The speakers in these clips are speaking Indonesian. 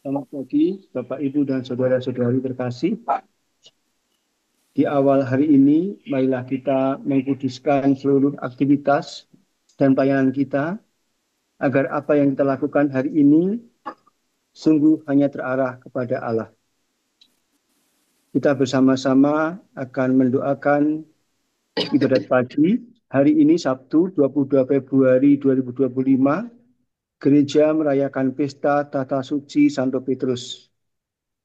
Selamat pagi, Bapak, Ibu, dan saudara-saudari terkasih. Di awal hari ini, marilah kita mengkuduskan seluruh aktivitas dan pelayanan kita, agar apa yang kita lakukan hari ini sungguh hanya terarah kepada Allah. Kita bersama-sama akan mendoakan ibadat pagi. Hari ini Sabtu 22 Februari 2025, Gereja merayakan pesta Tata Suci Santo Petrus.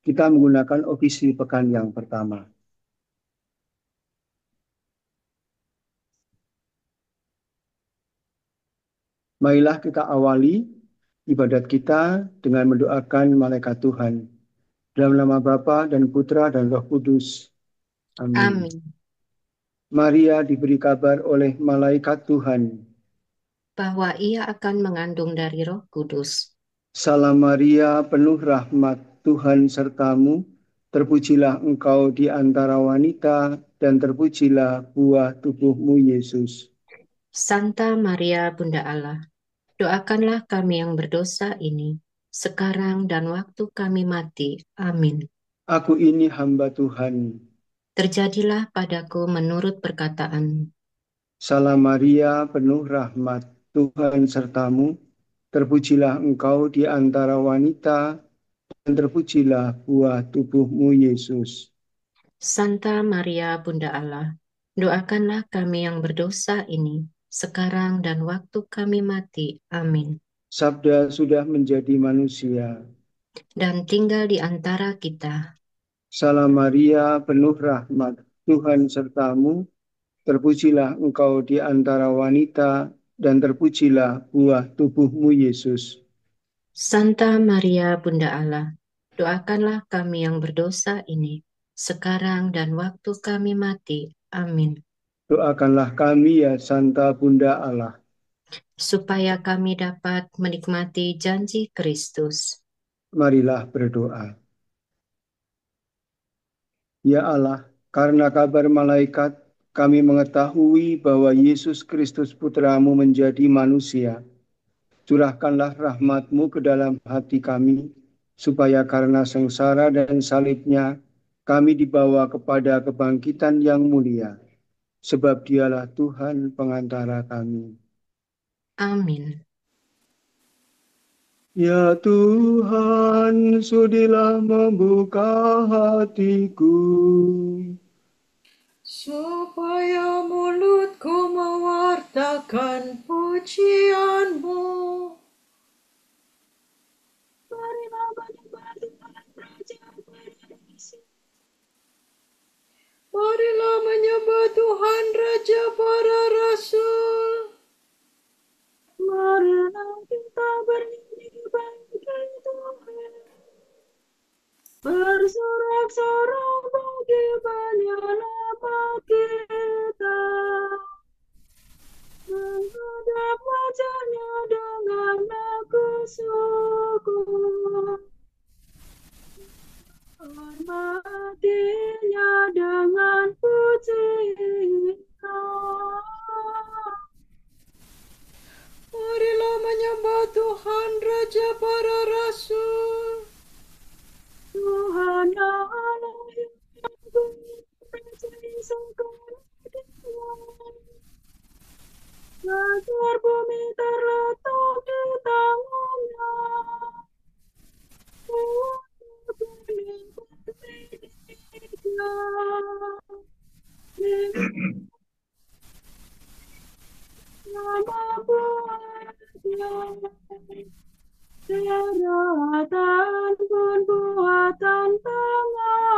Kita menggunakan ofisi pekan yang pertama. Marilah kita awali ibadat kita dengan mendoakan malaikat Tuhan. Dalam nama Bapa dan Putra dan Roh Kudus. Amin. Amin. Maria diberi kabar oleh malaikat Tuhan. Bahwa ia akan mengandung dari Roh Kudus. Salam Maria, penuh rahmat, Tuhan sertamu. Terpujilah engkau di antara wanita, dan terpujilah buah tubuhmu, Yesus. Santa Maria, Bunda Allah, doakanlah kami yang berdosa ini, sekarang dan waktu kami mati. Amin. Aku ini hamba Tuhan. Terjadilah padaku menurut perkataan. Salam Maria, penuh rahmat, Tuhan sertamu. Terpujilah engkau di antara wanita, dan terpujilah buah tubuhmu, Yesus. Santa Maria, Bunda Allah, doakanlah kami yang berdosa ini, sekarang dan waktu kami mati. Amin. Sabda sudah menjadi manusia. Dan tinggal di antara kita. Salam Maria, penuh rahmat, Tuhan sertamu. Terpujilah engkau di antara wanita, dan terpujilah buah tubuhmu, Yesus. Santa Maria, Bunda Allah, doakanlah kami yang berdosa ini, sekarang dan waktu kami mati. Amin. Doakanlah kami ya Santa Bunda Allah. Supaya kami dapat menikmati janji Kristus. Marilah berdoa. Ya Allah, karena kabar malaikat, kami mengetahui bahwa Yesus Kristus Putramu menjadi manusia. Curahkanlah rahmat-Mu ke dalam hati kami, supaya karena sengsara dan salibnya, kami dibawa kepada kebangkitan yang mulia. Sebab dialah Tuhan pengantara kami. Amin. Ya Tuhan, sudilah membuka hatiku, supaya mulutku mewartakan pujian-Mu. Marilah menyembah Tuhan Raja pada misi. Marilah menyembah Tuhan Raja para Rasul. Marilah kita bernyanyi bagi Tuhan. Bersorak-sorak bagi penyelamat kita. Menghadap wajahnya dengan lagu syukur. Hormatinya dengan pujian. Marilah menyembah Tuhan Raja para Rasul. Tuhan Allah yang berpercaya segala dunia. Agar bumi terletak di tangannya. Daratan pun buatan tangannya.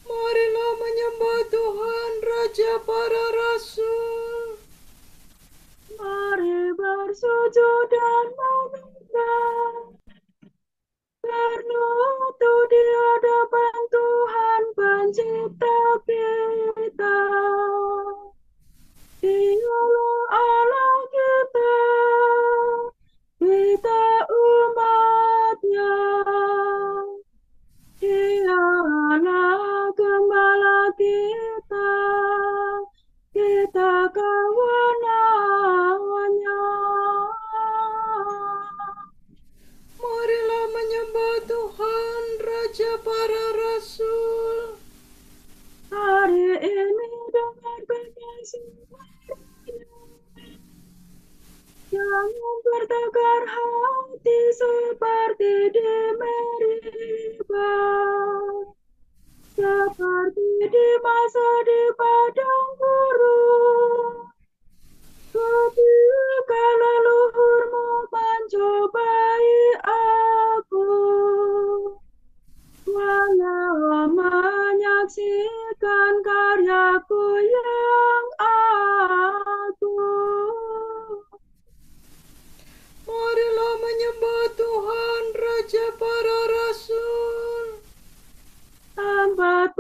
Marilah menyembah Tuhan Raja para Rasul. Mari bersujud dan menyembah. Berlutut di hadapan Tuhan Pencipta kita. Dialah Allah kita, kita umatnya. Dialah gembala kita, kita kawanannya. Raja para Rasul. Hari ini dengarkan suaranya. Jangan bertegar hati seperti di Meriba, seperti di masa di padang gurun. Ketika leluhurmu mencobai aku, walau menyaksikan karyaku yang agung. Marilah menyembah Tuhan Raja para Rasul. 40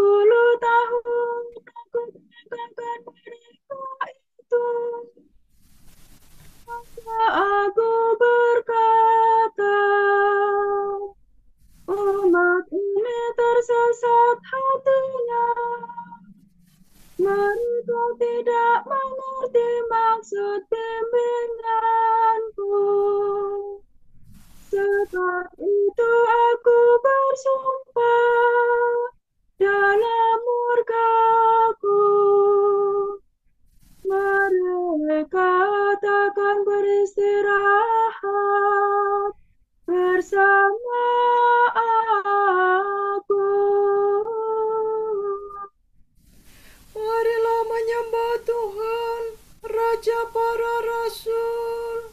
tahun aku meninggalkan mereka itu. Maka aku berkata, umat ini tersesat hatinya. Mereka tidak mengerti maksud bimbinganku. Sebab itu aku bersumpah dalam murkaku. Mereka takkan beristirahat bersama aku. Marilah menyembah Tuhan Raja para Rasul.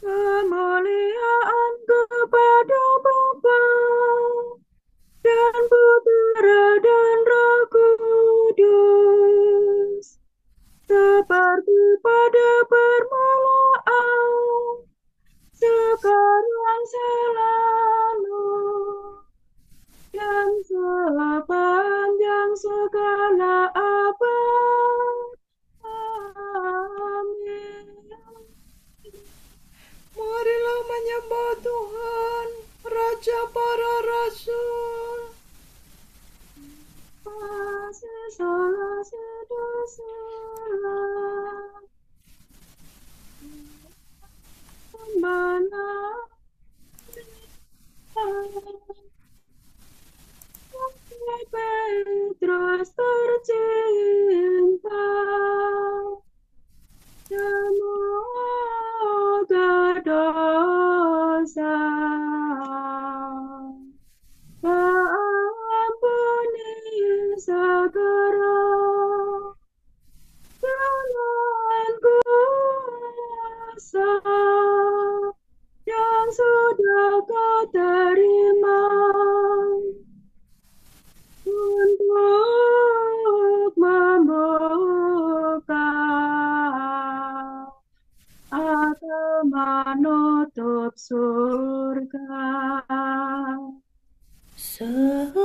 Kemuliaan kepada Bapa dan Putera dan Roh Kudus, seperti pada permulaan, sekarang selalu, dan sepanjang segala abad. Amin. Marilah menyembah Tuhan Raja para Rasul. Kasih salah sedosa, benar Petrus tercinta, semoga dosa ampuni segera. Jangan kuasa yang sudah kau terima untuk membuka atau menutup surga. Semoga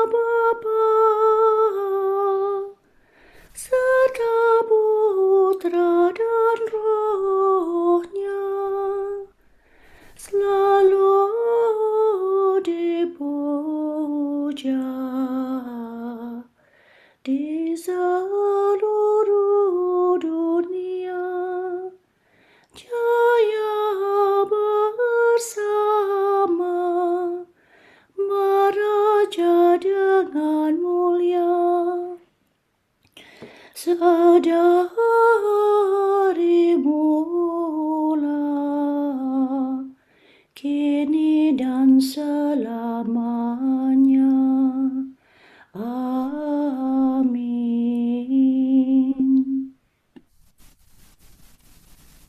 Bapa serta Putra dan Rohnya selalu dipuja di seluruh dunia. Jaya bersama meraja dengan mulia sedari mula, kini dan selamanya. Amin.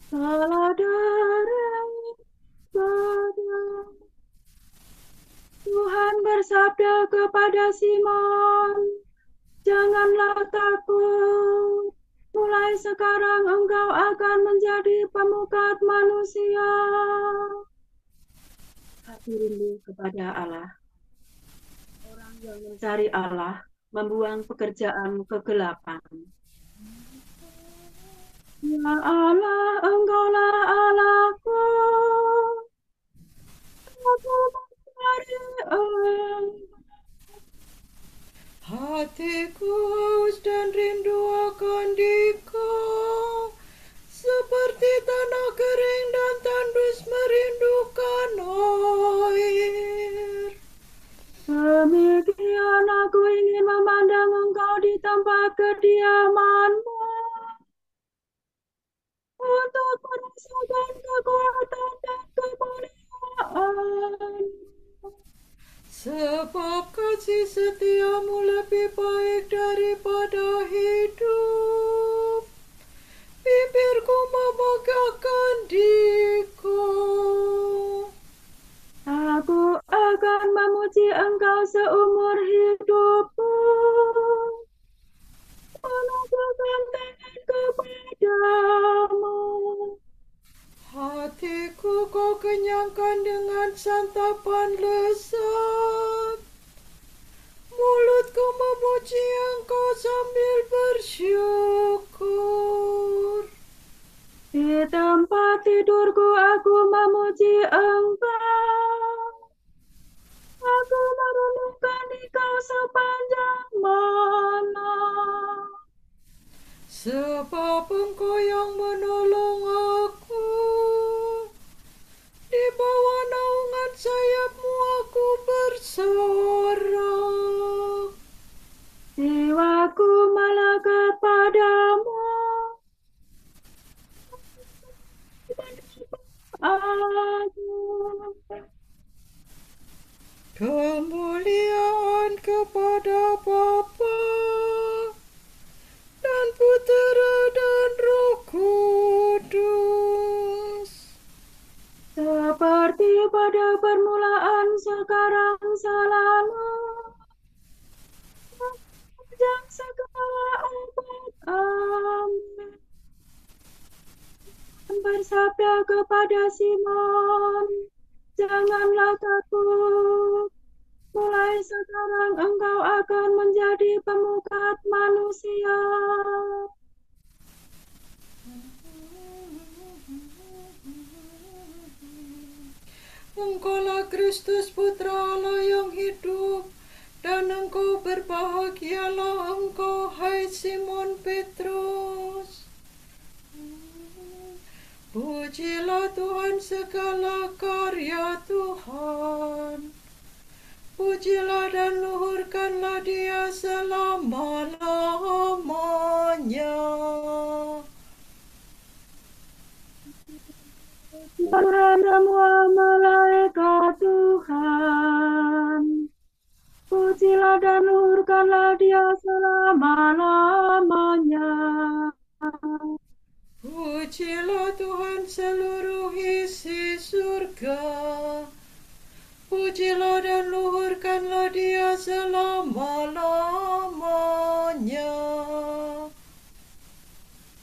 Salah daripada Tuhan bersabda kepada Simon, janganlah takut. Mulai sekarang engkau akan menjadi pemukat manusia. Hati rindu kepada Allah. Orang yang mencari Allah membuang pekerjaan kegelapan. Ya Allah, engkaulah Allahku. Aku mencari engkau. Hatiku haus dan rindu akan Dikau, seperti tanah kering dan tandus merindukan Sebab kasih setiamu lebih baik daripada hidup. Bibirku membanggakan Dikau. Aku akan memuji Engkau seumur hidupku. Menegakkan tangan kepadamu. Hatiku kau kenyangkan dengan santapan lezat. Mulutku memuji Engkau sambil bersyukur. Di tempat tidurku aku memuji Engkau. Aku merenungkan Dikau sepanjang malam. Sebab Engkau yang menolong aku. Di bawah naungan sayapmu aku bersorak. Jiwaku melekat padamu. Kemuliaan kepada Bapa dan Putera dan Roh Kudus. Seperti pada permulaan, sekarang, selalu, sepanjang segala abad. Amin. Bersabda kepada Simon, janganlah takut. Mulai sekarang engkau akan menjadi pemukat manusia. Engkaulah Kristus Putra Allah yang hidup, dan engkau berbahagialah engkau, hai Simon Petrus. Pujilah Tuhan segala karya Tuhan. Pujilah dan luhurkanlah Dia selama-lamanya. Tuhan semua malaikat Tuhan, pujilah dan luhurkanlah Dia selama-lamanya. Pujilah Tuhan seluruh isi surga. Pujilah dan luhurkanlah Dia selama-lamanya.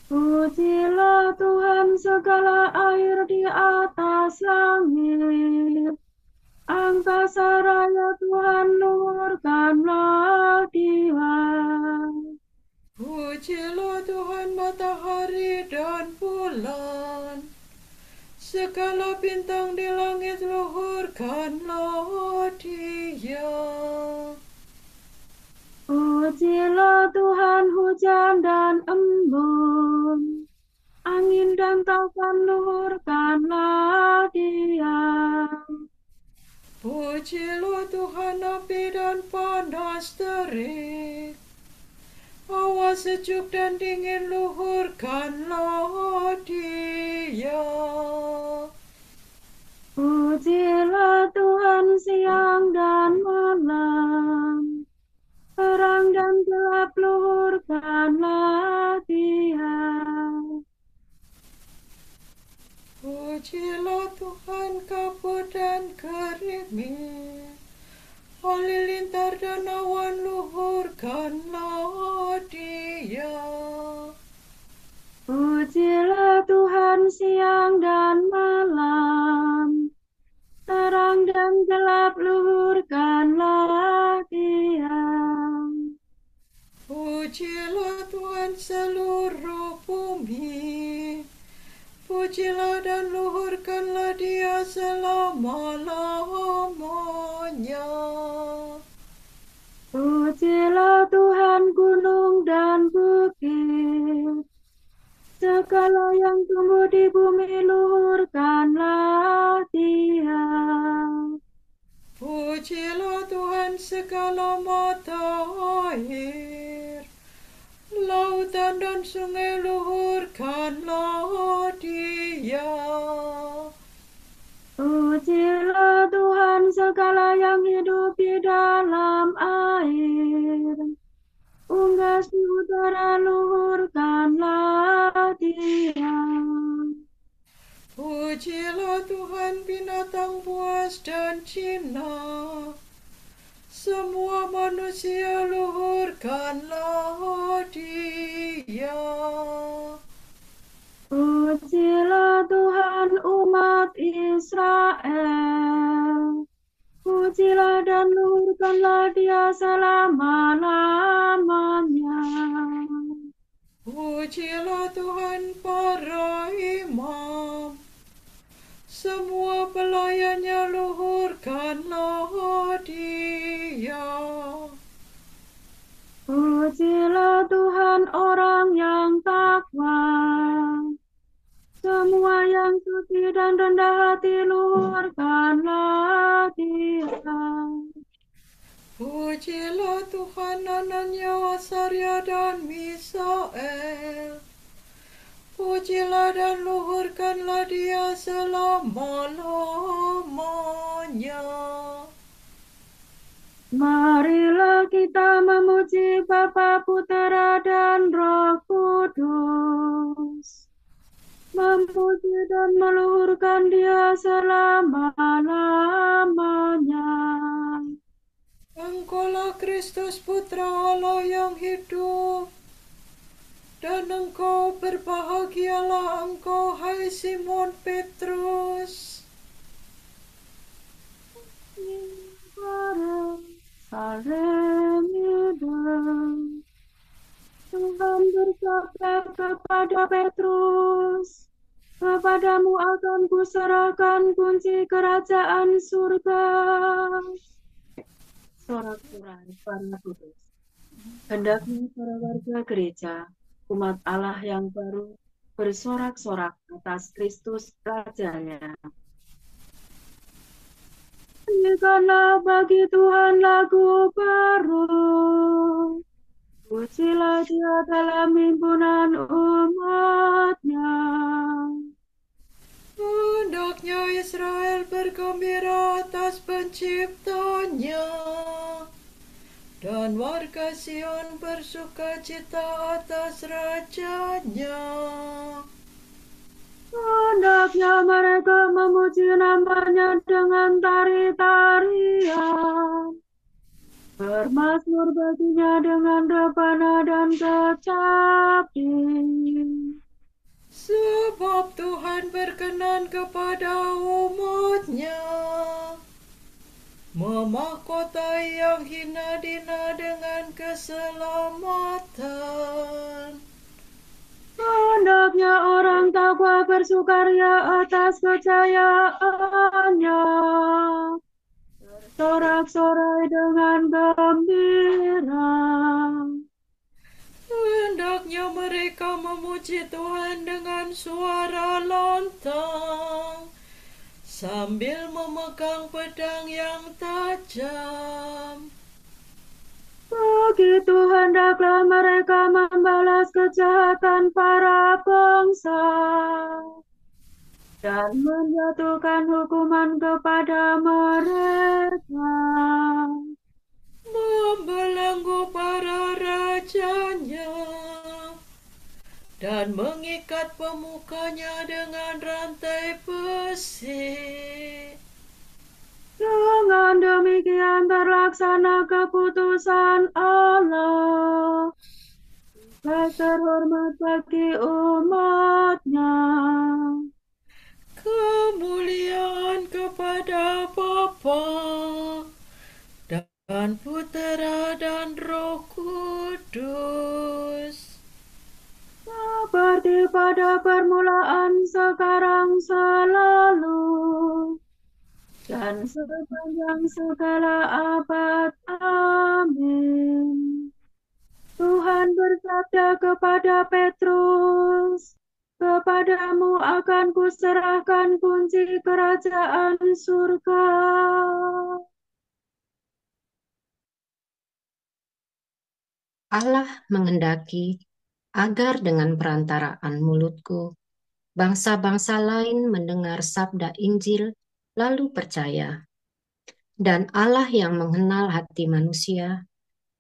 Pujilah Tuhan segala air di atas langit. Angkasa raya Tuhan, luhurkanlah Dia. Pujilah Tuhan matahari dan bulan. Segala bintang di langit luhurkanlah Dia. Pujilah Tuhan hujan dan embun, angin dan taufan luhurkanlah Dia. Pujilah Tuhan api dan panas terik. Hawa sejuk dan dingin luhurkanlah Dia. Pujilah Tuhan siang dan malam, terang dan gelap luhurkanlah Dia. Pujilah Tuhan kabut dan gerimis, halilintar dan awan luhurkanlah Dia. Pujilah Tuhan siang dan malam, terang dan gelap luhurkanlah Dia. Pujilah Tuhan seluruh bumi. Pujilah dan luhurkanlah Dia selama-lamanya. Pujilah Tuhan gunung dan bukit, segala yang tumbuh di bumi luhurkanlah Dia. Pujilah Tuhan segala mata air, lautan dan sungai luhurkanlah Dia. Pujilah Tuhan segala segala yang hidup di dalam air. Unggas di udara, luhurkanlah Dia. Pujilah Tuhan binatang buas dan jinak. Semua manusia luhurkanlah Dia. Pujilah Tuhan umat Israel. Pujilah dan luhurkanlah Dia selama-lamanya. Pujilah Tuhan para imam. Semua pelayannya luhurkanlah Dia. Pujilah Tuhan orang yang takwa. Semua yang suci dan rendah hati luhurkanlah Dia. Pujilah Tuhan Anania, Asaria dan Misael. Pujilah dan luhurkanlah Dia selama-lamanya. Marilah kita memuji Bapa, Putera, dan Roh Kudus. Memuji dan meluhurkan Dia selama-lamanya. Engkaulah Kristus Putra Allah yang hidup. Dan engkau berbahagialah engkau, hai Simon Petrus. Tuhan bersabda kepada Petrus, kepadamu akan kuserahkan kunci kerajaan surga. Sorak-sorai para kudus. Hendaknya para warga gereja, umat Allah yang baru, bersorak-sorak atas Kristus Rajanya. Nyanyikanlah bagi Tuhan lagu baru. Pujilah Dia dalam himpunan umat-Nya. Hendaknya Israel bergembira atas penciptanya, dan warga Sion bersukacita atas rajanya. Hendaknya mereka memuji nama-Nya dengan tari-tarian, bermazmur baginya dengan rebana dan kecapi. Sebab Tuhan berkenan kepada umat-Nya, memahkotai yang hina dina dengan keselamatan. Hendaknya orang takwa bersukaria atas kejayaannya, bersorak-sorai dengan gembira. Hendaknya mereka memuji Tuhan dengan suara lantang, sambil memegang pedang yang tajam. Begitu hendaklah mereka membalas kejahatan para bangsa dan menjatuhkan hukuman kepada mereka. Membelenggu para rajanya dan mengikat pemukanya dengan rantai besi. Dengan demikian terlaksana keputusan Allah, terhormat bagi umat-Nya. Kemuliaan kepada Bapa dan Putera dan Roh Kudus, Seperti pada permulaan, sekarang, selalu, dan sepanjang segala abad. Amin. Tuhan bersabda kepada Petrus, kepadamu akan kuserahkan kunci kerajaan surga. Allah menghendaki agar dengan perantaraan mulutku, bangsa-bangsa lain mendengar sabda Injil lalu percaya. Dan Allah yang mengenal hati manusia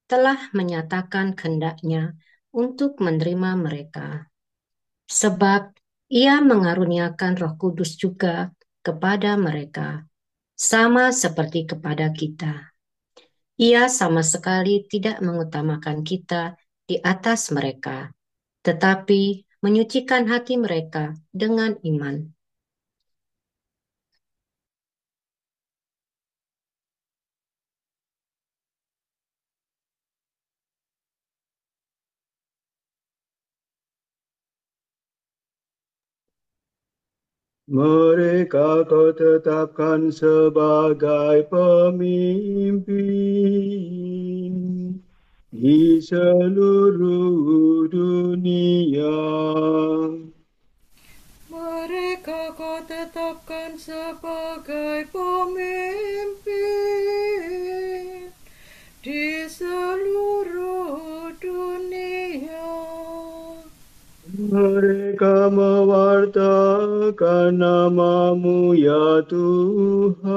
telah menyatakan kehendaknya untuk menerima mereka. Sebab Ia mengaruniakan Roh Kudus juga kepada mereka, sama seperti kepada kita. Ia sama sekali tidak mengutamakan kita di atas mereka, tetapi menyucikan hati mereka dengan iman. Mereka kau tetapkan sebagai pemimpin di seluruh dunia. Mereka kau tetapkan sebagai pemimpin di seluruh dunia. Mereka mewartakan nama-Mu ya Tuhan.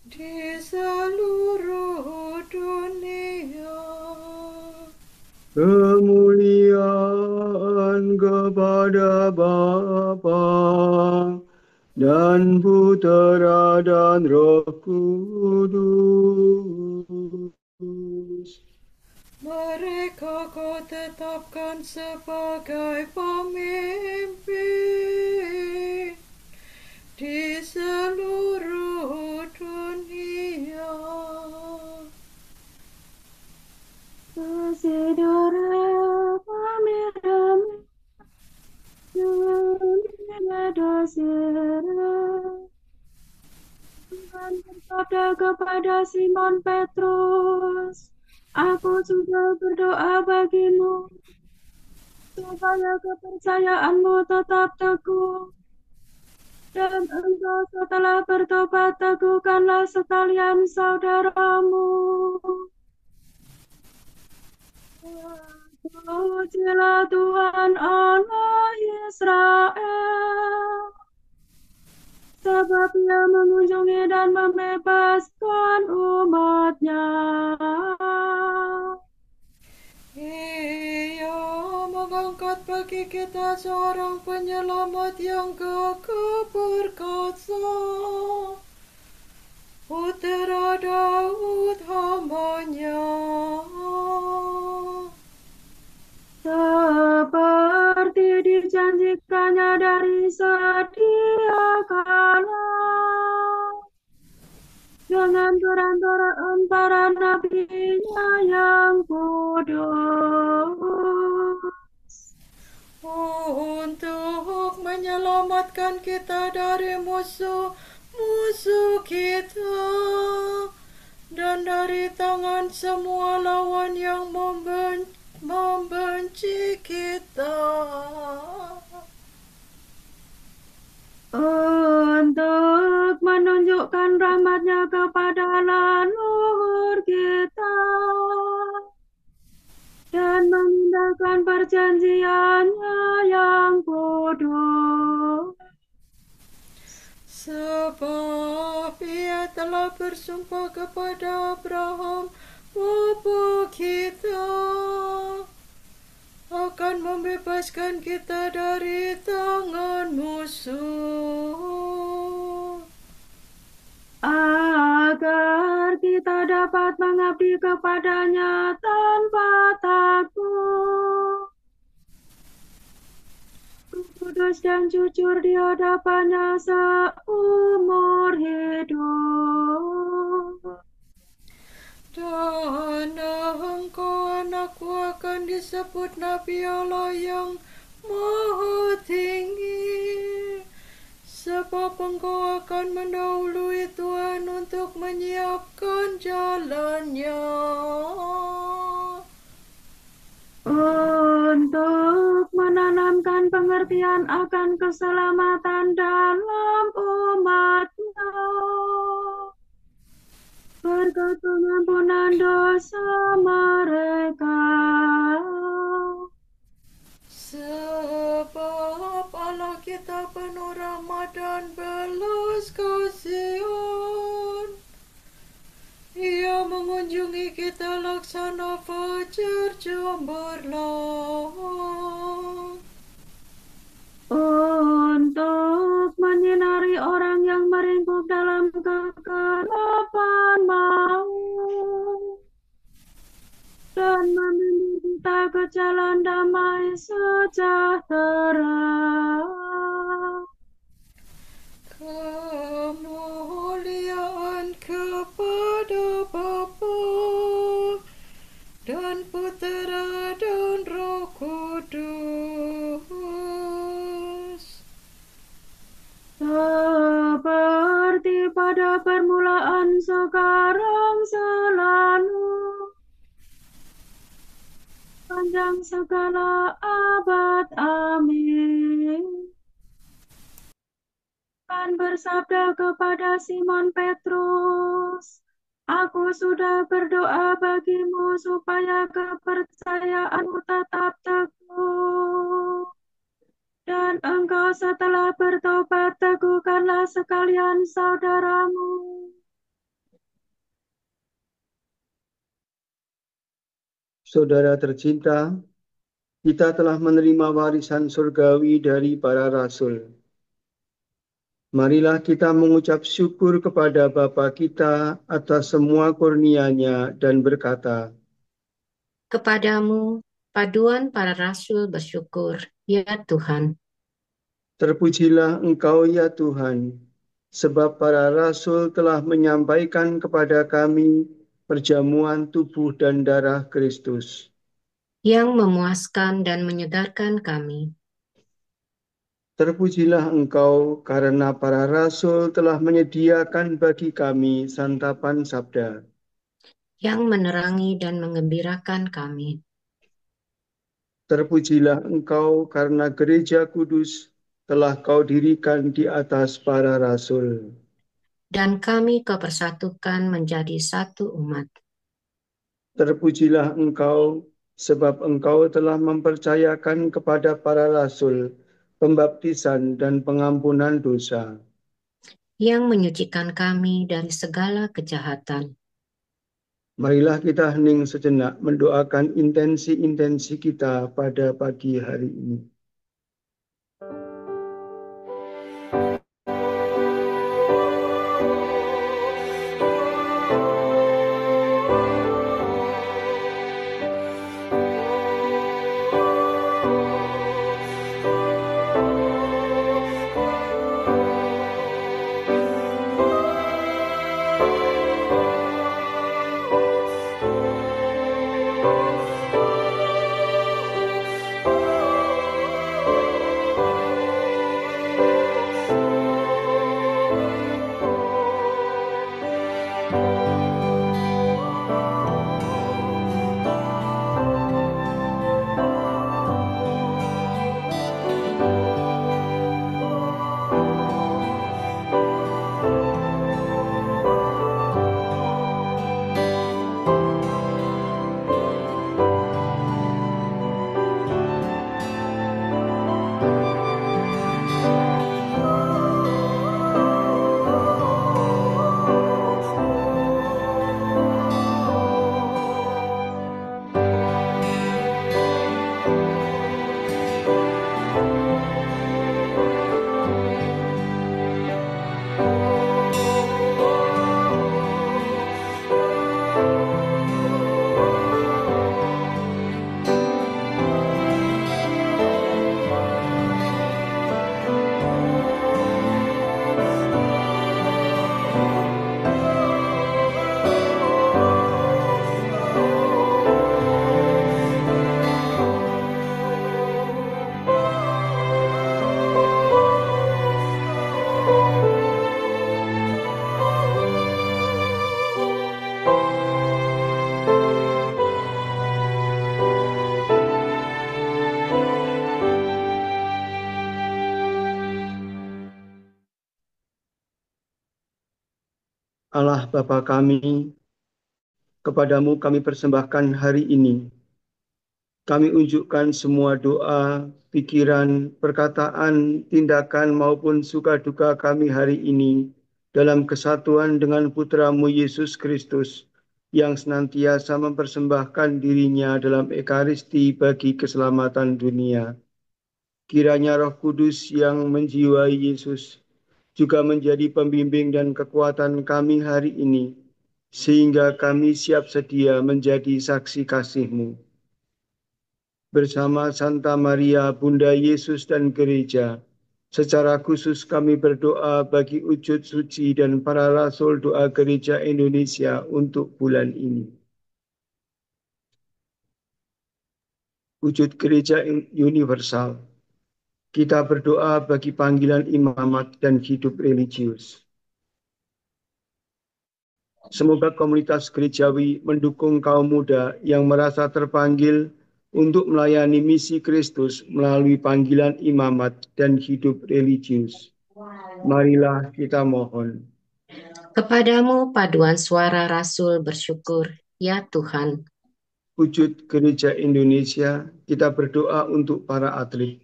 Di seluruh dunia. Kemuliaan kepada Bapa dan Putera dan Roh Kudus. Mereka kau tetapkan sebagai pemimpin di seluruh dunia. Desidera pamirami, Julia dosira. Tuhan bersabda kepada Simon Petrus, Aku sudah berdoa bagimu, supaya kepercayaanmu tetap teguh. Dan engkau setelah bertobat, teguhkanlah sekalian saudaramu. Pujilah Tuhan Allah Israel, sebab Ia mengunjungi dan membebaskan umat-Nya. Ia mengangkat bagi kita seorang penyelamat yang gagah perkasa, Putera Daud hamba-Nya. Seperti dijanjikannya dari sedia kala, dengan perantaraan para nabi-Nya yang kudus, Untuk menyelamatkan kita dari musuh-musuh kita dan dari tangan semua lawan yang membenci kita. Untuk menunjukkan rahmat-Nya kepada leluhur kita dan mengindahkan perjanjian-Nya yang kudus. Sebab Ia telah bersumpah kepada Abraham, bapa kita, akan membebaskan kita dari tangan musuh, agar kita dapat mengabdi kepada-Nya tanpa takut, kudus dan jujur di hadapan-Nya seumur hidup. dan engkau anakku akan disebut Nabi Allah yang Maha Tinggi, sebab engkau akan mendahului Tuhan untuk menyiapkan jalan-Nya, Untuk menanamkan pengertian akan keselamatan dalam umat-Nya, berkat pengampunan dosa mereka. Sebab Allah kita penuh rahmat dan belas kasih, dalam kegelapan maut dan membimbing kita ke jalan damai sejahtera. Kemuliaan kepada Bapa dan Putera dan Roh Kudus. Seperti pada permulaan, sekarang, selalu, panjang segala abad. Amin. Tuhan bersabda kepada Simon Petrus, "Aku sudah berdoa bagimu supaya kepercayaanmu tetap teguh. Dan engkau setelah bertobat, teguhkanlah sekalian saudaramu." Saudara tercinta, kita telah menerima warisan surgawi dari para rasul. Marilah kita mengucap syukur kepada Bapa kita atas semua kurnia-Nya dan berkata, Kepadamu, paduan para rasul bersyukur, ya Tuhan. terpujilah Engkau ya Tuhan, sebab para rasul telah menyampaikan kepada kami perjamuan tubuh dan darah Kristus. Yang memuaskan dan menyegarkan kami. Terpujilah Engkau karena para rasul telah menyediakan bagi kami santapan sabda. Yang menerangi dan mengembirakan kami. Terpujilah Engkau karena gereja kudus telah Kau dirikan di atas para rasul. Dan kami Kau persatukan menjadi satu umat. Terpujilah Engkau sebab Engkau telah mempercayakan kepada para rasul pembaptisan dan pengampunan dosa. Yang menyucikan kami dari segala kejahatan. Marilah kita hening sejenak mendoakan intensi-intensi kita pada pagi hari ini. Allah Bapa kami, kepadamu kami persembahkan hari ini. Kami unjukkan semua doa, pikiran, perkataan, tindakan maupun suka duka kami hari ini dalam kesatuan dengan Putramu Yesus Kristus yang senantiasa mempersembahkan dirinya dalam Ekaristi bagi keselamatan dunia. Kiranya Roh Kudus yang menjiwai Yesus juga menjadi pembimbing dan kekuatan kami hari ini, sehingga kami siap sedia menjadi saksi kasih-Mu. Bersama Santa Maria, Bunda Yesus dan Gereja, secara khusus kami berdoa bagi wujud suci dan para rasul doa Gereja Indonesia untuk bulan ini. Wujud Gereja Universal. Kita berdoa bagi panggilan imamat dan hidup religius. Semoga komunitas gerejawi mendukung kaum muda yang merasa terpanggil untuk melayani misi Kristus melalui panggilan imamat dan hidup religius. Marilah kita mohon. Kepadamu paduan suara rasul bersyukur, ya Tuhan. Wujud Gereja Indonesia, kita berdoa untuk para atlet.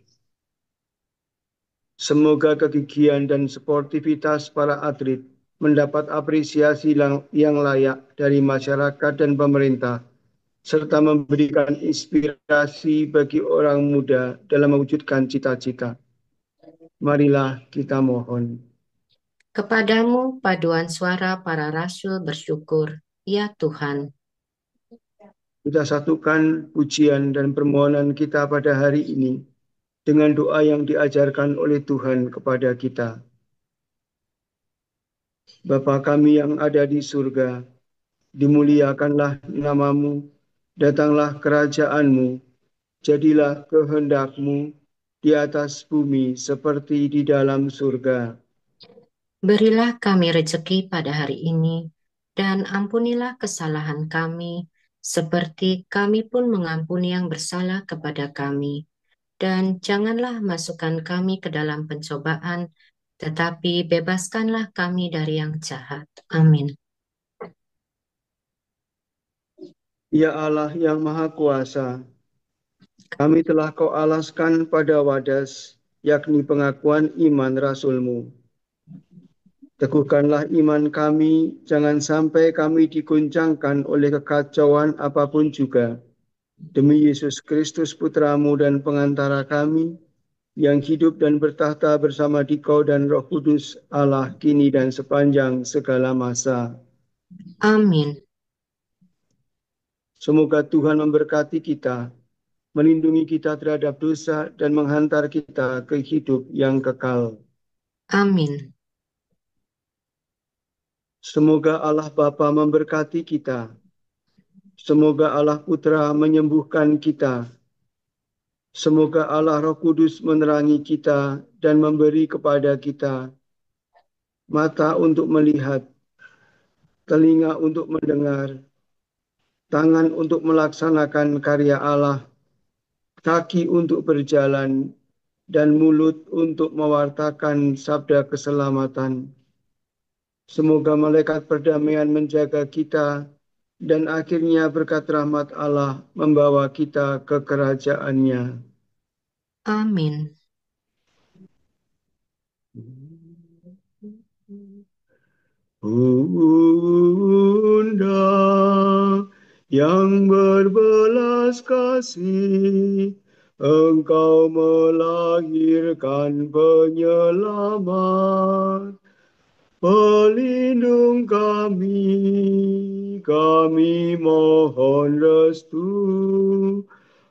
Semoga kegigihan dan sportivitas para atlet mendapat apresiasi yang layak dari masyarakat dan pemerintah, serta memberikan inspirasi bagi orang muda dalam mewujudkan cita-cita. Marilah kita mohon. Kepadamu paduan suara para rasul bersyukur, ya Tuhan. Kita satukan pujian dan permohonan kita pada hari ini dengan doa yang diajarkan oleh Tuhan kepada kita. Bapa kami yang ada di surga, dimuliakanlah namamu, datanglah kerajaan-Mu, jadilah kehendak-Mu di atas bumi seperti di dalam surga. Berilah kami rezeki pada hari ini, dan ampunilah kesalahan kami, seperti kami pun mengampuni yang bersalah kepada kami. Dan janganlah masukkan kami ke dalam pencobaan, tetapi bebaskanlah kami dari yang jahat. Amin. Ya Allah yang Maha Kuasa, kami telah Kau alaskan pada wadas, yakni pengakuan iman Rasul-Mu. Teguhkanlah iman kami, jangan sampai kami diguncangkan oleh kekacauan apapun juga. Demi Yesus Kristus Putra-Mu dan pengantara kami, yang hidup dan bertahta bersama Dikau dan Roh Kudus, Allah kini dan sepanjang segala masa. Amin. Semoga Tuhan memberkati kita, melindungi kita terhadap dosa, dan menghantar kita ke hidup yang kekal. Amin. Semoga Allah Bapa memberkati kita. Semoga Allah Putra menyembuhkan kita. Semoga Allah Roh Kudus menerangi kita dan memberi kepada kita mata untuk melihat, telinga untuk mendengar, tangan untuk melaksanakan karya Allah, kaki untuk berjalan, dan mulut untuk mewartakan sabda keselamatan. Semoga malaikat perdamaian menjaga kita, dan akhirnya berkat rahmat Allah membawa kita ke kerajaan-Nya. Amin. Bunda yang berbelas kasih, Engkau melahirkan penyelamat. Pelindung kami mohon restu,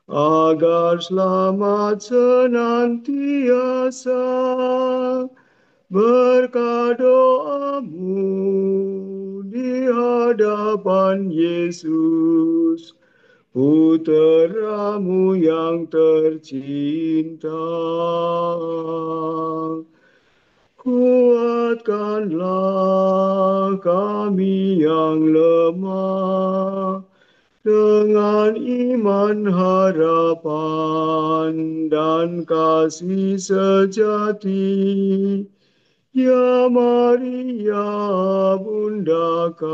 agar selamat senantiasa. Berkat doamu di hadapan Yesus, Putra-Mu yang tercinta. Kuatkanlah kami yang lemah dengan iman, harapan, dan kasih sejati. Ya Maria, Bunda kami.